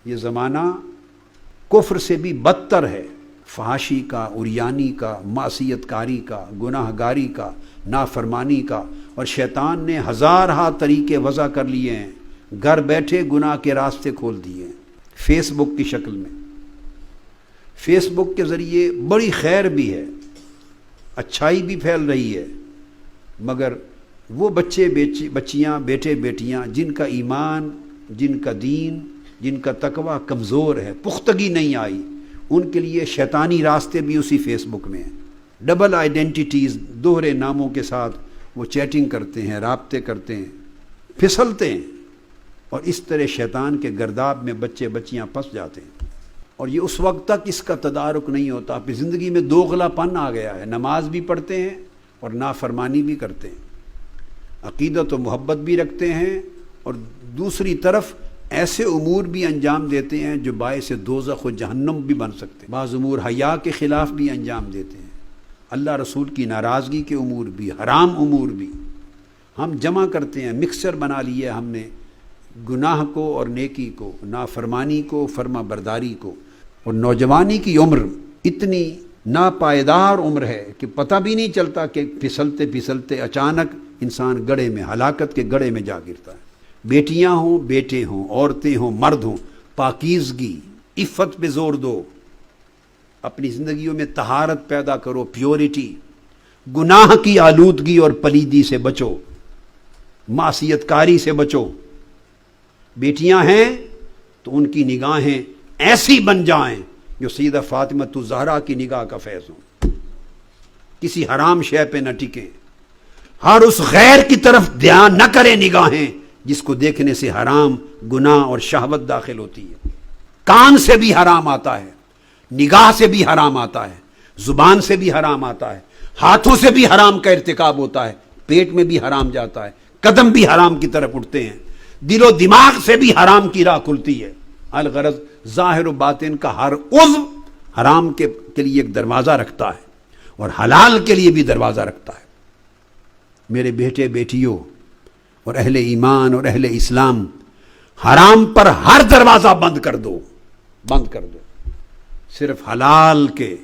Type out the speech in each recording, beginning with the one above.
یہ زمانہ کفر سے بھی بدتر ہے، فحاشی کا، عریانی کا، معصیت کاری کا، گناہ گاری کا، نافرمانی کا، اور شیطان نے ہزارہا طریقے وضع کر لیے ہیں، گھر بیٹھے گناہ کے راستے کھول دیے ہیں فیس بک کی شکل میں۔ فیس بک کے ذریعے بڑی خیر بھی ہے، اچھائی بھی پھیل رہی ہے، مگر وہ بچے بچیاں بیٹے بیٹیاں جن کا ایمان، جن کا دین، جن کا تقوی کمزور ہے، پختگی نہیں آئی، ان کے لیے شیطانی راستے بھی اسی فیس بک میں ہیں۔ ڈبل آئیڈینٹیٹیز، دوہرے ناموں کے ساتھ وہ چیٹنگ کرتے ہیں، رابطے کرتے ہیں، پھسلتے ہیں، اور اس طرح شیطان کے گرداب میں بچے بچیاں پھنس جاتے ہیں۔ اور یہ اس وقت تک اس کا تدارک نہیں ہوتا، اپنی زندگی میں دوغلا پن آ گیا ہے، نماز بھی پڑھتے ہیں اور نافرمانی بھی کرتے ہیں، عقیدت و محبت بھی رکھتے ہیں، اور دوسری طرف ایسے امور بھی انجام دیتے ہیں جو باعث دوزخ و جہنم بھی بن سکتے ہیں۔ بعض امور حیا کے خلاف بھی انجام دیتے ہیں، اللہ رسول کی ناراضگی کے امور بھی، حرام امور بھی ہم جمع کرتے ہیں، مکسچر بنا لیے ہم نے، گناہ کو اور نیکی کو، نافرمانی کو، فرما برداری کو۔ اور نوجوانی کی عمر اتنی ناپائیدار عمر ہے کہ پتہ بھی نہیں چلتا کہ پھسلتے پھسلتے اچانک انسان گڑھے میں، ہلاکت کے گڑھے میں جا گرتا ہے۔ بیٹیاں ہوں، بیٹے ہوں، عورتیں ہوں، مرد ہوں، پاکیزگی، عفت پہ زور دو، اپنی زندگیوں میں طہارت پیدا کرو، پیورٹی، گناہ کی آلودگی اور پلیدی سے بچو، معصیت کاری سے بچو۔ بیٹیاں ہیں تو ان کی نگاہیں ایسی بن جائیں جو سیدہ فاطمہ الزہرا کی نگاہ کا فیض ہوں، کسی حرام شے پہ نہ ٹکیں، ہر اس غیر کی طرف دھیان نہ کریں نگاہیں جس کو دیکھنے سے حرام، گناہ اور شہوت داخل ہوتی ہے۔ کان سے بھی حرام آتا ہے، نگاہ سے بھی حرام آتا ہے، زبان سے بھی حرام آتا ہے، ہاتھوں سے بھی حرام کا ارتکاب ہوتا ہے، پیٹ میں بھی حرام جاتا ہے، قدم بھی حرام کی طرف اٹھتے ہیں، دل و دماغ سے بھی حرام کی راہ کھلتی ہے۔ الغرض ظاہر و باطن کا ہر عضو حرام کے لیے ایک دروازہ رکھتا ہے اور حلال کے لیے بھی دروازہ رکھتا ہے۔ میرے بیٹے بیٹیوں اور اہل ایمان اور اہل اسلام، حرام پر ہر دروازہ بند کر دو، بند کر دو، صرف حلال کے،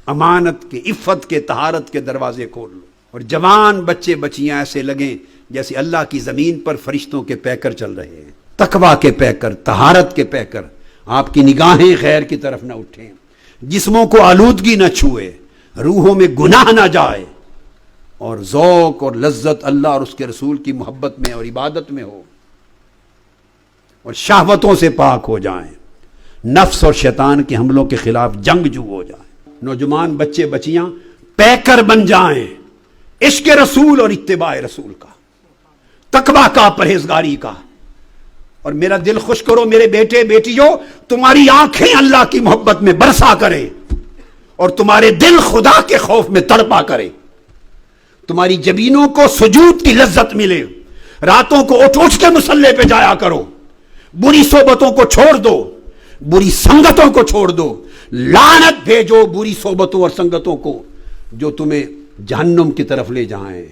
امانت کے، عفت کے، طہارت کے دروازے کھول لو۔ اور جوان بچے بچیاں ایسے لگیں جیسے اللہ کی زمین پر فرشتوں کے پیکر چل رہے ہیں، تقوی کے پیکر، طہارت کے پیکر۔ آپ کی نگاہیں غیر کی طرف نہ اٹھیں، جسموں کو آلودگی نہ چھوئے، روحوں میں گناہ نہ جائے، اور ذوق اور لذت اللہ اور اس کے رسول کی محبت میں اور عبادت میں ہو، اور شہوتوں سے پاک ہو جائیں، نفس اور شیطان کے حملوں کے خلاف جنگجو ہو جائیں۔ نوجوان بچے بچیاں پیکر بن جائیں عشق رسول اور اتباع رسول کا، تقوی کا، پرہیزگاری کا۔ اور میرا دل خوش کرو میرے بیٹے بیٹیوں، تمہاری آنکھیں اللہ کی محبت میں برسا کریں اور تمہارے دل خدا کے خوف میں تڑپا کرے، تمہاری جبینوں کو سجود کی لذت ملے، راتوں کو اٹھ اٹھ کے مصلی پہ جایا کرو، بری صحبتوں کو چھوڑ دو، بری سنگتوں کو چھوڑ دو، لعنت بھیجو بری صحبتوں اور سنگتوں کو جو تمہیں جہنم کی طرف لے جائیں،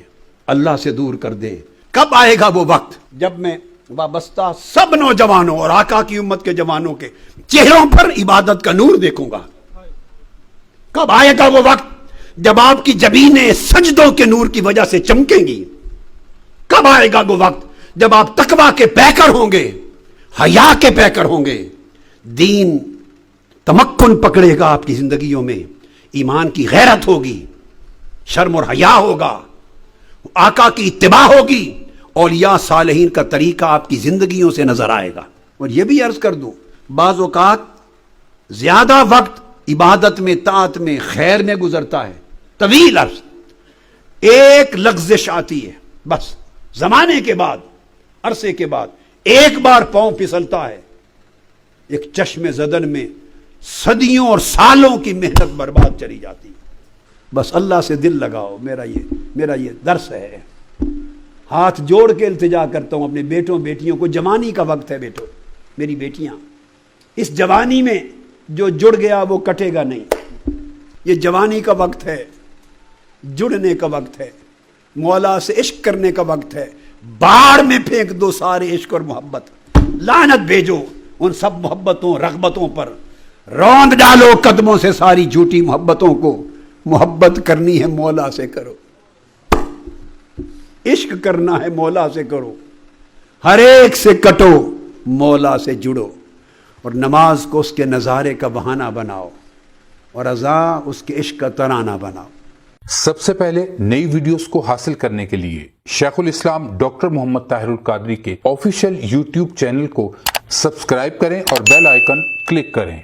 اللہ سے دور کر دیں۔ کب آئے گا وہ وقت جب میں وابستہ سب نوجوانوں اور آقا کی امت کے جوانوں کے چہروں پر عبادت کا نور دیکھوں گا؟ کب آئے گا وہ وقت جب آپ کی جبینیں سجدوں کے نور کی وجہ سے چمکیں گی؟ کب آئے گا وہ وقت جب آپ تقوی کے پیکر ہوں گے، حیا کے پیکر ہوں گے، دین تمکن پکڑے گا آپ کی زندگیوں میں، ایمان کی غیرت ہوگی، شرم اور حیا ہوگا، آقا کی اتباع ہوگی، اولیاء صالحین کا طریقہ آپ کی زندگیوں سے نظر آئے گا۔ اور یہ بھی عرض کر دوں، بعض اوقات زیادہ وقت عبادت میں، طاعت میں، خیر میں گزرتا ہے، طویل عرص، ایک لغزش آتی ہے، بس زمانے کے بعد، عرصے کے بعد ایک بار پاؤں پھسلتا ہے، ایک چشم زدن میں صدیوں اور سالوں کی محنت برباد چلی جاتی ہے۔ بس اللہ سے دل لگاؤ، میرا یہ درس ہے، ہاتھ جوڑ کے التجا کرتا ہوں اپنے بیٹوں بیٹیوں کو۔ جوانی کا وقت ہے بیٹو، میری بیٹیاں، اس جوانی میں جو جڑ گیا وہ کٹے گا نہیں۔ یہ جوانی کا وقت ہے، جڑنے کا وقت ہے، مولا سے عشق کرنے کا وقت ہے۔ باڑ میں پھینک دو سارے عشق اور محبت، لعنت بھیجو ان سب محبتوں رغبتوں پر روند ڈالو قدموں سے ساری جھوٹی محبتوں کو. محبت کرنی ہے مولا سے کرو, عشق کرنا ہے مولا سے کرو, ہر ایک سے کٹو مولا سے جڑو, اور نماز کو اس کے نظارے کا بہانہ بناؤ اور اذا اس کے عشق کا ترانہ بناؤ. سب سے پہلے نئی ویڈیوز کو حاصل کرنے کے لیے شیخ الاسلام ڈاکٹر محمد طاہر القادری کے آفیشیل یوٹیوب چینل کو سبسکرائب کریں اور بیل آئیکن کلک کریں.